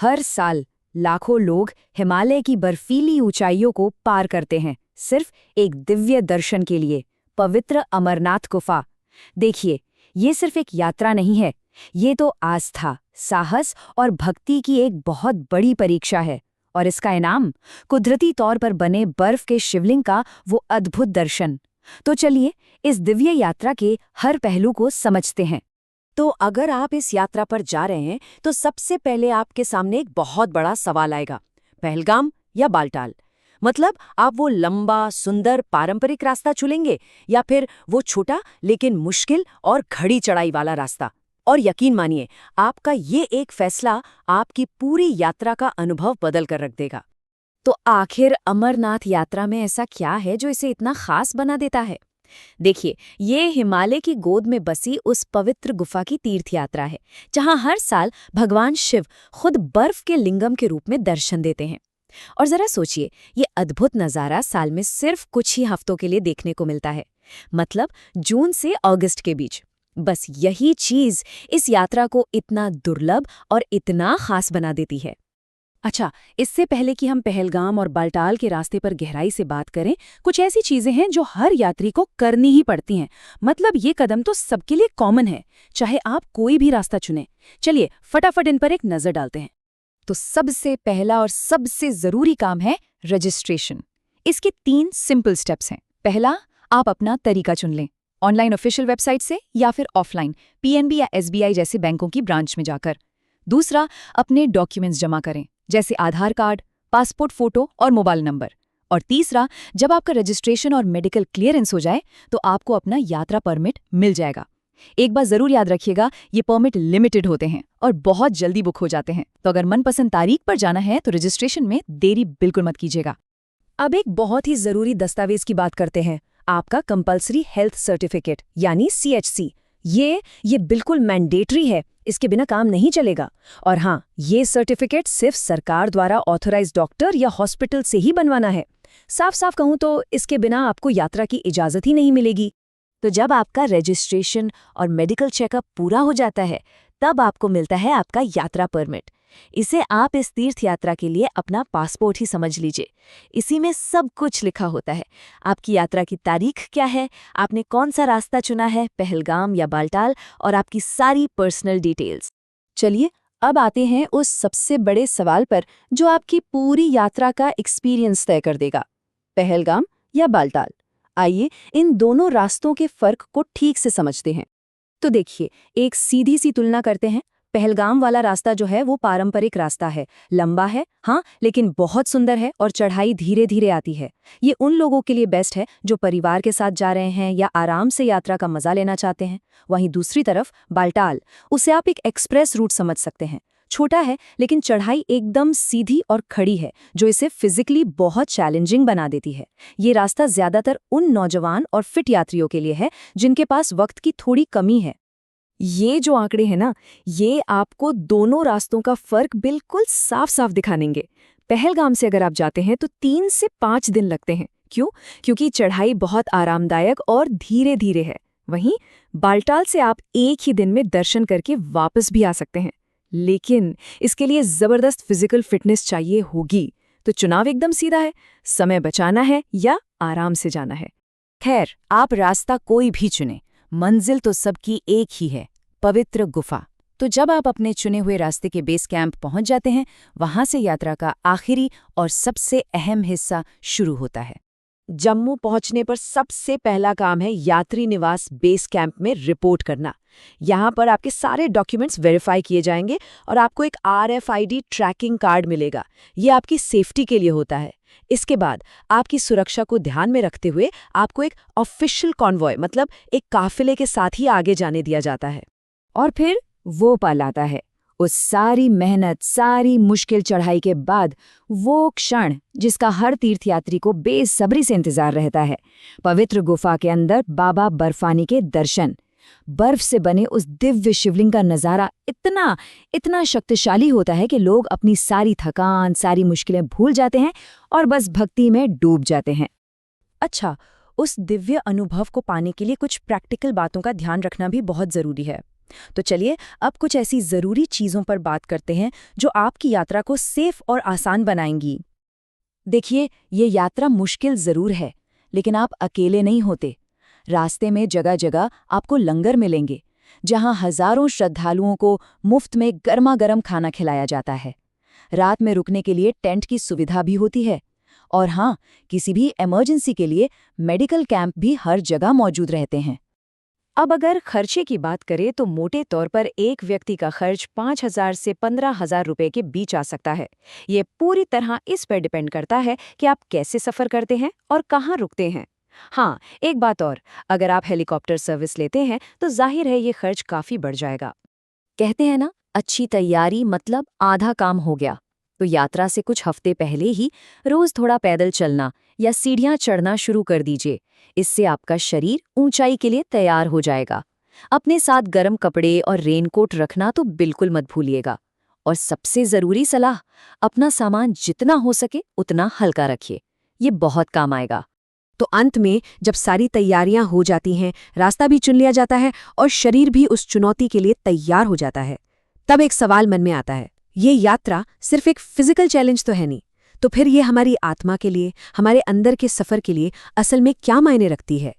हर साल लाखों लोग हिमालय की बर्फीली ऊंचाइयों को पार करते हैं, सिर्फ एक दिव्य दर्शन के लिए, पवित्र अमरनाथ गुफा। देखिए, ये सिर्फ एक यात्रा नहीं है, ये तो आस्था, साहस और भक्ति की एक बहुत बड़ी परीक्षा है। और इसका इनाम, कुदरती तौर पर बने बर्फ के शिवलिंग का वो अद्भुत दर्शन। तो चलिए, इस दिव्य यात्रा के हर पहलू को समझते हैं। तो अगर आप इस यात्रा पर जा रहे हैं तो सबसे पहले आपके सामने एक बहुत बड़ा सवाल आएगा, पहलगाम या बालटाल। मतलब आप वो लंबा सुंदर पारंपरिक रास्ता चुनेंगे या फिर वो छोटा लेकिन मुश्किल और घड़ी चढ़ाई वाला रास्ता। और यकीन मानिए, आपका ये एक फैसला आपकी पूरी यात्रा का अनुभव बदल कर रख देगा। तो आखिर अमरनाथ यात्रा में ऐसा क्या है जो इसे इतना खास बना देता है? देखिए, ये हिमालय की गोद में बसी उस पवित्र गुफा की तीर्थ यात्रा है, जहां हर साल भगवान शिव खुद बर्फ के लिंगम के रूप में दर्शन देते हैं। और जरा सोचिए, ये अद्भुत नज़ारा साल में सिर्फ कुछ ही हफ्तों के लिए देखने को मिलता है, मतलब जून से अगस्त के बीच। बस यही चीज इस यात्रा को इतना दुर्लभ और इतना खास बना देती है। अच्छा, इससे पहले कि हम पहलगाम और बालटाल के रास्ते पर गहराई से बात करें, कुछ ऐसी चीजें हैं जो हर यात्री को करनी ही पड़ती हैं। मतलब ये कदम तो सबके लिए कॉमन है, चाहे आप कोई भी रास्ता चुनें। चलिए फटाफट इन पर एक नजर डालते हैं। तो सबसे पहला और सबसे जरूरी काम है रजिस्ट्रेशन। इसके 3 सिंपल स्टेप्स हैं। पहला, आप अपना तरीका चुन लें, ऑनलाइन ऑफिशियल वेबसाइट से या फिर ऑफलाइन पीएनबी या एसबीआई जैसे बैंकों की ब्रांच में जाकर। दूसरा, अपने डॉक्यूमेंट्स जमा करें, जैसे आधार कार्ड, पासपोर्ट फोटो और मोबाइल नंबर। और तीसरा, जब आपका रजिस्ट्रेशन और मेडिकल क्लियरेंस हो जाए तो आपको अपना यात्रा परमिट मिल जाएगा। एक बात जरूर याद रखिएगा, ये परमिट लिमिटेड होते हैं और बहुत जल्दी बुक हो जाते हैं। तो अगर मनपसंद तारीख पर जाना है तो रजिस्ट्रेशन में देरी बिल्कुल मत कीजिएगा। अब एक बहुत ही जरूरी दस्तावेज की बात करते हैं, आपका कंपल्सरी हेल्थ सर्टिफिकेट यानी CHC। ये बिल्कुल मैंडेटरी है, इसके बिना काम नहीं चलेगा। और हाँ, ये सर्टिफिकेट सिर्फ सरकार द्वारा ऑथराइज्ड डॉक्टर या हॉस्पिटल से ही बनवाना है। साफ साफ कहूँ तो इसके बिना आपको यात्रा की इजाजत ही नहीं मिलेगी। तो जब आपका रजिस्ट्रेशन और मेडिकल चेकअप पूरा हो जाता है, तब आपको मिलता है आपका यात्रा परमिट। इसे आप इस तीर्थ यात्रा के लिए अपना पासपोर्ट ही समझ लीजिए। इसी में सब कुछ लिखा होता है, आपकी यात्रा की तारीख क्या है, आपने कौन सा रास्ता चुना है, पहलगाम या बालटाल, और आपकी सारी पर्सनल डिटेल्स। चलिए अब आते हैं उस सबसे बड़े सवाल पर जो आपकी पूरी यात्रा का एक्सपीरियंस तय कर देगा, पहलगाम या बालटाल। आइए इन दोनों रास्तों के फर्क को ठीक से समझते हैं। तो देखिए, एक सीधी सी तुलना करते हैं। पहलगाम वाला रास्ता जो है वो पारंपरिक रास्ता है, लंबा है हाँ, लेकिन बहुत सुंदर है और चढ़ाई धीरे धीरे आती है। ये उन लोगों के लिए बेस्ट है जो परिवार के साथ जा रहे हैं या आराम से यात्रा का मजा लेना चाहते हैं। वहीं दूसरी तरफ बालटाल, उसे आप एक एक्सप्रेस रूट समझ सकते हैं। छोटा है लेकिन चढ़ाई एकदम सीधी और खड़ी है, जो इसे फिजिकली बहुत चैलेंजिंग बना देती है। ये रास्ता ज्यादातर उन नौजवान और फिट यात्रियों के लिए है जिनके पास वक्त की थोड़ी कमी है। ये जो आंकड़े हैं ना, ये आपको दोनों रास्तों का फर्क बिल्कुल साफ साफ दिखानेंगे। पहलगाम से अगर आप जाते हैं तो 3 से 5 दिन लगते हैं। क्यों? क्योंकि चढ़ाई बहुत आरामदायक और धीरे धीरे है। वहीं बालटाल से आप एक ही दिन में दर्शन करके वापस भी आ सकते हैं, लेकिन इसके लिए जबरदस्त फिजिकल फिटनेस चाहिए होगी। तो चुनाव एकदम सीधा है, समय बचाना है या आराम से जाना है। खैर, आप रास्ता कोई भी चुने, मंजिल तो सबकी एक ही है, पवित्र गुफा। तो जब आप अपने चुने हुए रास्ते के बेस कैंप पहुंच जाते हैं, वहां से यात्रा का आखिरी और सबसे अहम हिस्सा शुरू होता है। जम्मू पहुंचने पर सबसे पहला काम है यात्री निवास बेस कैंप में रिपोर्ट करना। यहाँ पर आपके सारे डॉक्यूमेंट्स वेरीफाई किए जाएंगे और आपको एक RFID ट्रैकिंग कार्ड मिलेगा। ये आपकी सेफ्टी के लिए होता है। इसके बाद आपकी सुरक्षा को ध्यान में रखते हुए आपको एक ऑफिशियल कॉन्वॉय, मतलब एक काफिले के साथ ही आगे जाने दिया जाता है। और फिर वो पल आता है, उस सारी मेहनत, सारी मुश्किल चढ़ाई के बाद वो क्षण जिसका हर तीर्थयात्री को बेसब्री से इंतजार रहता है। पवित्र गुफा के अंदर बाबा बर्फानी के दर्शन। बर्फ से बने उस दिव्य शिवलिंग का नज़ारा इतना शक्तिशाली होता है कि लोग अपनी सारी थकान, सारी मुश्किलें भूल जाते हैं और बस भक्ति में डूब जाते हैं। अच्छा, उस दिव्य अनुभव को पाने के लिए कुछ प्रैक्टिकल बातों का ध्यान रखना भी बहुत ज़रूरी है। तो चलिए अब कुछ ऐसी ज़रूरी चीज़ों पर बात करते हैं जो आपकी यात्रा को सेफ और आसान बनाएंगी। देखिए, ये यात्रा मुश्किल जरूर है, लेकिन आप अकेले नहीं होते। रास्ते में जगह जगह आपको लंगर मिलेंगे, जहां हजारों श्रद्धालुओं को मुफ्त में गर्मा गर्म खाना खिलाया जाता है। रात में रुकने के लिए टेंट की सुविधा भी होती है। और हाँ, किसी भी इमरजेंसी के लिए मेडिकल कैंप भी हर जगह मौजूद रहते हैं। अब अगर खर्चे की बात करें तो मोटे तौर पर एक व्यक्ति का खर्च 5,000 से 15,000 रुपए के बीच आ सकता है। ये पूरी तरह इस पर डिपेंड करता है कि आप कैसे सफ़र करते हैं और कहाँ रुकते हैं। हाँ, एक बात और, अगर आप हेलीकॉप्टर सर्विस लेते हैं तो जाहिर है ये खर्च काफ़ी बढ़ जाएगा। कहते हैं ना, अच्छी तैयारी मतलब आधा काम हो गया। तो यात्रा से कुछ हफ्ते पहले ही रोज थोड़ा पैदल चलना या सीढ़ियां चढ़ना शुरू कर दीजिए। इससे आपका शरीर ऊंचाई के लिए तैयार हो जाएगा। अपने साथ गर्म कपड़े और रेनकोट रखना तो बिल्कुल मत भूलिएगा। और सबसे जरूरी सलाह, अपना सामान जितना हो सके उतना हल्का रखिए। ये बहुत काम आएगा। तो अंत में जब सारी तैयारियां हो जाती हैं, रास्ता भी चुन लिया जाता है और शरीर भी उस चुनौती के लिए तैयार हो जाता है, तब एक सवाल मन में आता है, ये यात्रा सिर्फ एक फिजिकल चैलेंज तो है नहीं, तो फिर ये हमारी आत्मा के लिए, हमारे अंदर के सफ़र के लिए असल में क्या मायने रखती है?